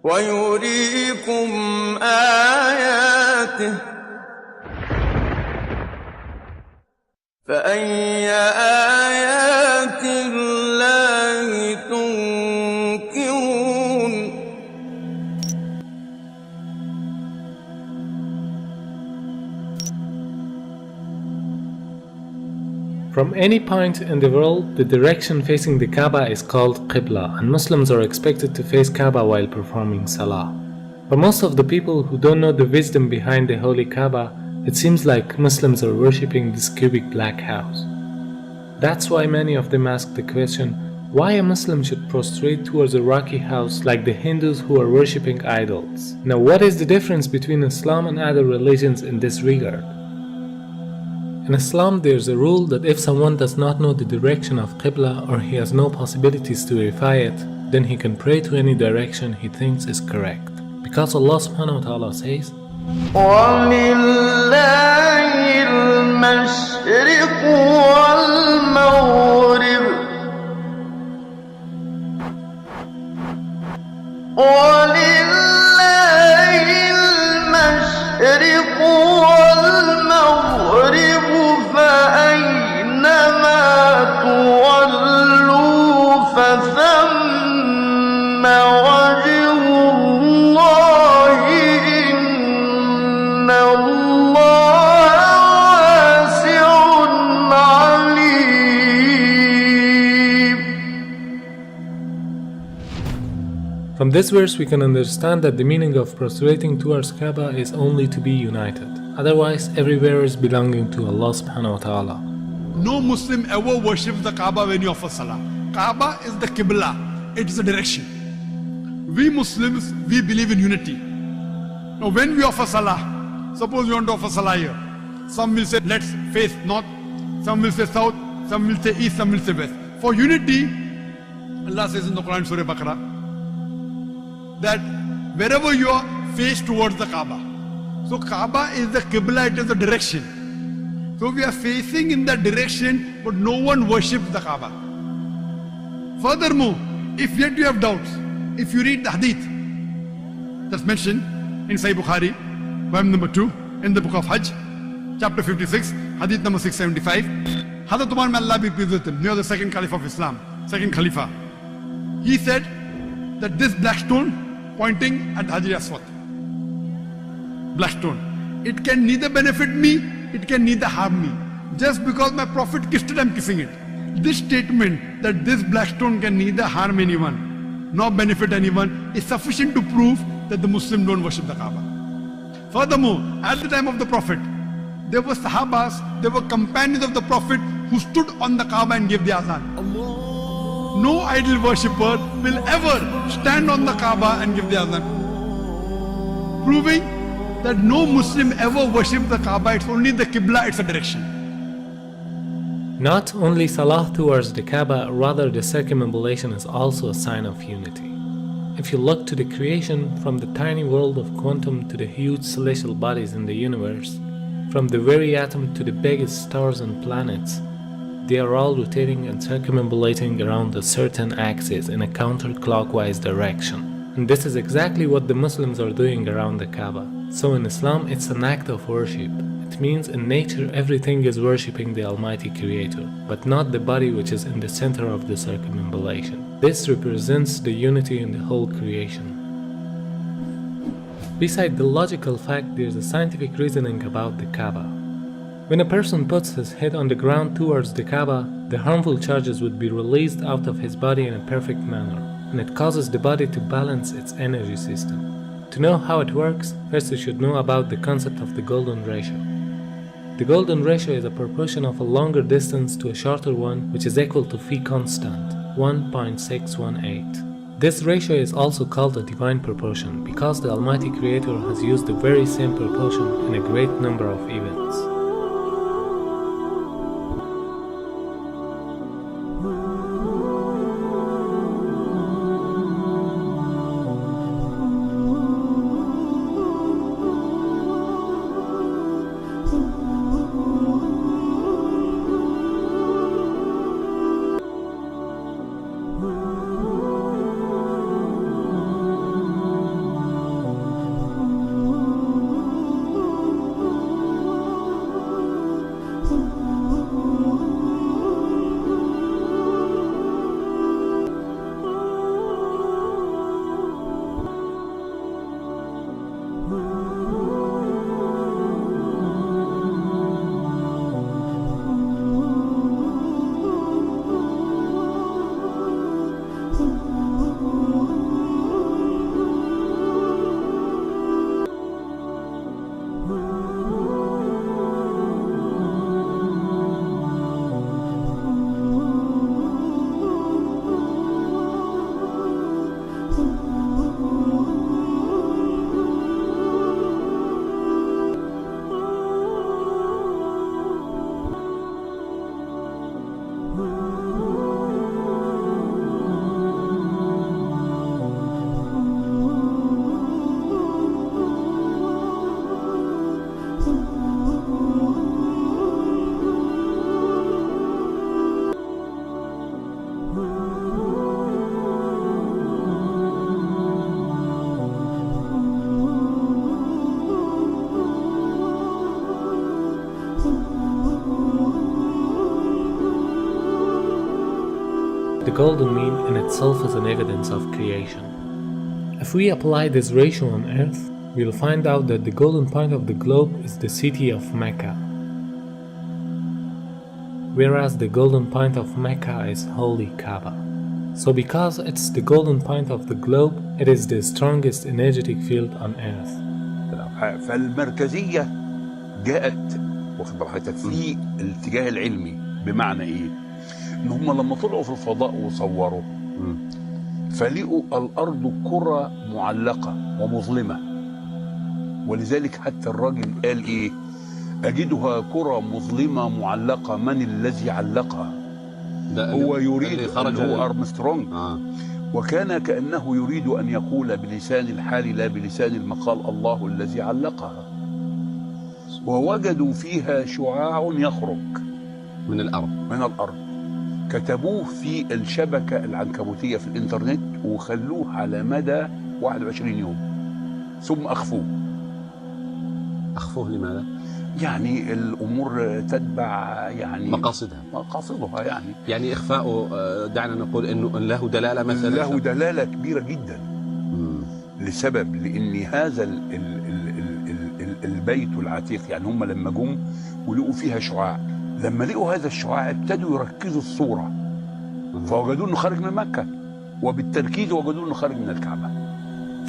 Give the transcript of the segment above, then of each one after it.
ويريكم آياته فأي آيات الله تنكرون. From any point in the world, the direction facing the Kaaba is called Qibla, and Muslims are expected to face Kaaba while performing Salah. For most of the people who don't know the wisdom behind the holy Kaaba, it seems like Muslims are worshipping this cubic black house. That's why many of them ask the question, why a Muslim should prostrate towards a rocky house like the Hindus who are worshipping idols. Now, what is the difference between Islam and other religions in this regard? In Islam, there's a rule that if someone does not know the direction of Qibla or he has no possibilities to verify it, then he can pray to any direction he thinks is correct. Because Allah subhanahu wa ta'ala says, وَلِلَّهِ الْمَشْرِقُ وَالْمَغْرِبُ وَلِلَّهِ الْمَشْرِقُ وَالْمَغْرِبُ فَأَيْنَمَا تُوَلُّوا فَثَمَّ وَجْهُ اللَّهِ إِنَّ اللَّهَ وَاسِعٌ عَلِيمٌ. From this verse we can understand that the meaning of prostrating towards Kaaba is only to be united. Otherwise, everywhere is belonging to Allah subhanahu wa ta'ala. No Muslim ever worships the Kaaba when you offer Salah. Kaaba is the Qibla, it is the direction. We Muslims, we believe in unity. Now when we offer Salah, suppose you want to offer Salah here. Some will say, let's face north, some will say south, some will say east, some will say west. For unity, Allah says in the Quran, Surah Baqarah, that wherever you are, face towards the Kaaba. So Kaaba is the Qibla, it is the direction. So we are facing in that direction, but no one worships the Kaaba. Furthermore, if yet you have doubts, if you read the Hadith that's mentioned in Sahih Bukhari, volume number 2, in the book of Hajj, chapter 56, Hadith number 675, Hazrat Umar, may Allah be pleased with him, near the second Caliph of Islam, second Khalifa, he said that this black stone pointing at Hajar Aswad, black stone, it can neither benefit me, it can neither harm me. Just because my Prophet kissed it, I'm kissing it. This statement that this black stone can neither harm anyone nor benefit anyone is sufficient to prove that the Muslims don't worship the Kaaba. Furthermore, at the time of the Prophet, there were Sahabas, there were companions of the Prophet who stood on the Kaaba and gave the azan. No idol worshipper will ever stand on the Kaaba and give the azan, proving that no Muslim ever worships the Kaaba. It's only the Qibla, it's a direction. Not only Salah towards the Kaaba, rather the circumambulation is also a sign of unity. If you look to the creation, from the tiny world of quantum to the huge celestial bodies in the universe, from the very atom to the biggest stars and planets, they are all rotating and circumambulating around a certain axis in a counterclockwise direction. And this is exactly what the Muslims are doing around the Kaaba. So in Islam, it's an act of worship. It means in nature everything is worshipping the Almighty Creator, but not the body which is in the center of the circumambulation. This represents the unity in the whole creation. Beside the logical fact, there's a scientific reasoning about the Kaaba. When a person puts his head on the ground towards the Kaaba, the harmful charges would be released out of his body in a perfect manner, and it causes the body to balance its energy system. To know how it works, first you should know about the concept of the golden ratio. The golden ratio is a proportion of a longer distance to a shorter one, which is equal to phi constant, 1.618. This ratio is also called a divine proportion because the Almighty Creator has used the very same proportion in a great number of events. the golden mean in itself is an evidence of creation. If we apply this ratio on Earth, we'll find out that the golden point of the globe is the city of Mecca, whereas the golden point of Mecca is holy Kaaba. So because it's the golden point of the globe, it is the strongest energetic field on Earth. فالمركزية جاءت واخد بالك في الاتجاه العلمي، بمعنى ايه؟ ان هم لما طلعوا في الفضاء وصوروا فلقوا الارض كرة معلقة ومظلمة، ولذلك حتى الراجل قال ايه؟ اجدها كرة مظلمة معلقة، من الذي علقها؟ هو يريد هو أرمسترونج. وكان كأنه يريد أن يقول بلسان الحال لا بلسان المقال الله الذي علقها. ووجدوا فيها شعاع يخرج من الأرض كتبوه في الشبكة العنكبوتية في الإنترنت وخلوه على مدى 21 يوم ثم أخفوه لماذا؟ يعني الأمور تتبع يعني مقاصدها يعني إخفاؤه دعنا نقول إنه له دلالة مثلا، له دلالة كبيرة جدا. لسبب لأن هذا البيت العتيق، يعني هم لما جم ولقوا فيها شعاع، لما لقوا هذا الشعاع ابتدوا يركزوا الصورة فوجدوا إنه خارج من مكة، وبالتركيز وجدوا إنه خارج من الكعبة.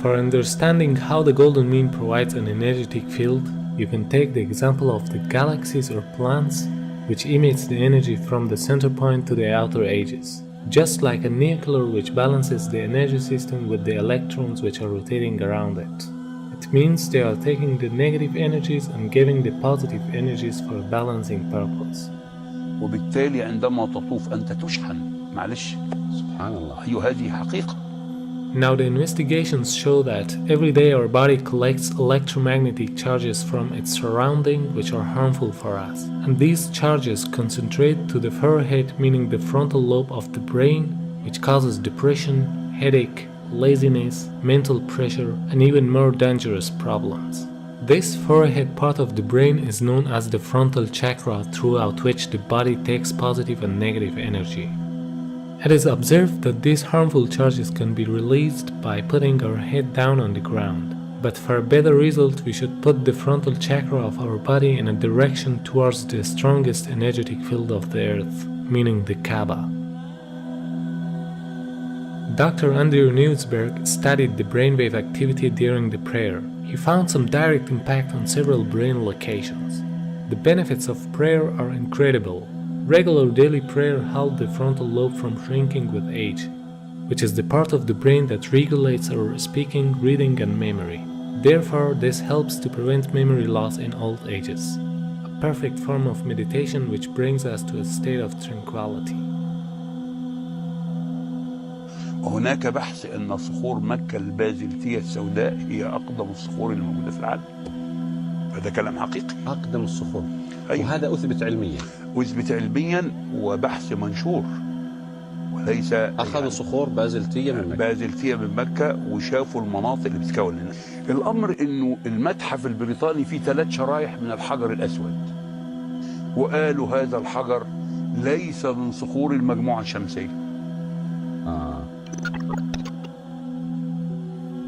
For understanding how the golden mean provides an energetic field, you can take the example of the galaxies or planets, which emits the energy from the center point to the outer edges, just like a nuclear which balances the energy system with the electrons which are rotating around it. It means they are taking the negative energies and giving the positive energies for a balancing purpose. وبالتالي عندما تطوف أنت تشحن. معلش سبحان الله. أيوة هذه حقيقة. Now the investigations show that every day our body collects electromagnetic charges from its surrounding which are harmful for us. And these charges concentrate to the forehead, meaning the frontal lobe of the brain, which causes depression, headache, laziness, mental pressure, and even more dangerous problems. This forehead part of the brain is known as the frontal chakra, throughout which the body takes positive and negative energy. It is observed that these harmful charges can be released by putting our head down on the ground. But for a better result, we should put the frontal chakra of our body in a direction towards the strongest energetic field of the earth, meaning the Kaaba. Dr. Andrew Newsberg studied the brainwave activity during the prayer. He found some direct impact on several brain locations. The benefits of prayer are incredible. Regular daily prayer helps the frontal lobe from shrinking with age, which is the part of the brain that regulates our speaking, reading, and memory. Therefore, this helps to prevent memory loss in old ages, a perfect form of meditation which brings us to a state of tranquility. وهناك بحث أن صخور مكة البازلتية السوداء هي أقدم الصخور الموجودة في العالم. هذا كلام حقيقي. أقدم الصخور. أيوة. وهذا أثبت علميا. وبحث منشور، وليس أخذوا يعني صخور بازلتية من مكة وشافوا المناطق اللي بتتكون هنا. الأمر إنه المتحف البريطاني فيه 3 شرايح من الحجر الأسود، وقالوا هذا الحجر ليس من صخور المجموعة الشمسية.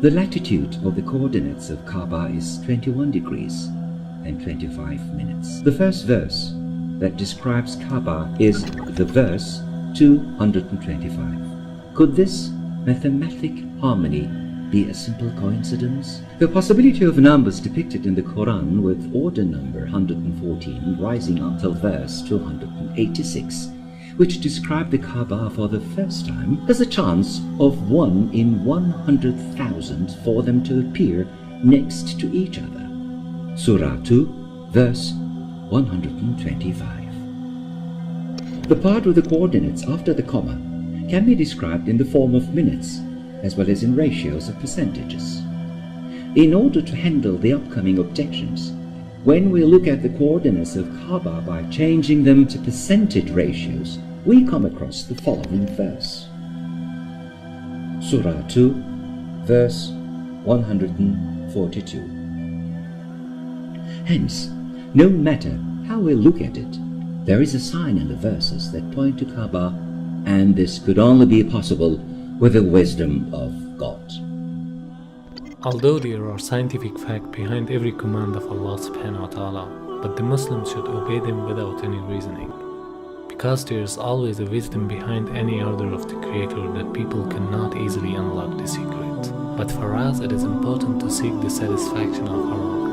The latitude of the coordinates of Kaaba is 21 degrees and 25 minutes. The first verse that describes Kaaba is the verse 225. Could this mathematic harmony be a simple coincidence? The possibility of numbers depicted in the Quran with order number 114 rising until verse 286, which describe the Kaaba for the first time, has a chance of 1 in 100,000 for them to appear next to each other. Surah 2, verse 125. The part of the coordinates after the comma can be described in the form of minutes, as well as in ratios of percentages. In order to handle the upcoming objections, when we look at the coordinates of Kaaba by changing them to percentage ratios, we come across the following verse. Surah 2, verse 142. Hence, no matter how we look at it, there is a sign in the verses that point to Kaaba and this could only be possible with the wisdom of God. Although there are scientific facts behind every command of Allah subhanahu wa ta'ala, but the Muslims should obey them without any reasoning. Because there is always a wisdom behind any order of the Creator that people cannot easily unlock the secret. But for us it is important to seek the satisfaction of our